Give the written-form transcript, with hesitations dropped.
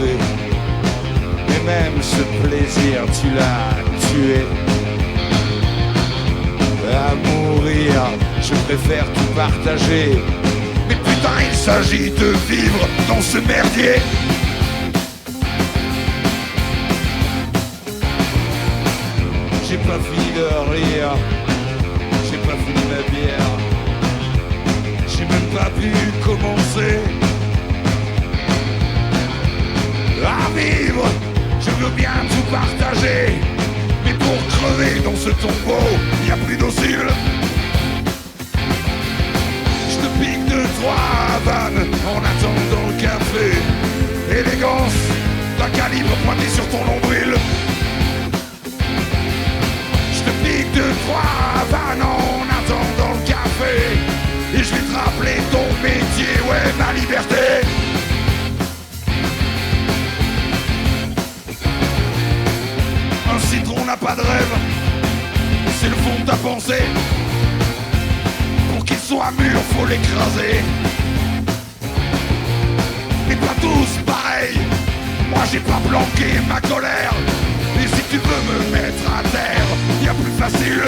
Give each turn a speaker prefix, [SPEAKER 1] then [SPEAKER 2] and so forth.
[SPEAKER 1] fait. Et même ce plaisir, tu l'as tué. À mourir, je préfère tout partager. Mais putain, il s'agit de vivre dans ce merdier. J'ai pas fini de rire, j'ai pas fini ma bière, j'ai même pas pu commencer à vivre. Je veux bien tout partager, mais pour crever dans ce tombeau, y a plus docile. Je te pique 2-3 vannes en attendant le café. Élégance d'un calibre pointé sur ton nombril. Je te pique 2-3 vannes en attendant le café. Et je vais te rappeler ton métier, ouais, ma liberté. Un citron n'a pas de rêve, c'est le fond de ta pensée. Pour qu'il soit mûr, faut l'écraser. Mais pas tous pareil, moi j'ai pas planqué ma colère. Et si tu veux me mettre à terre, y a plus facile.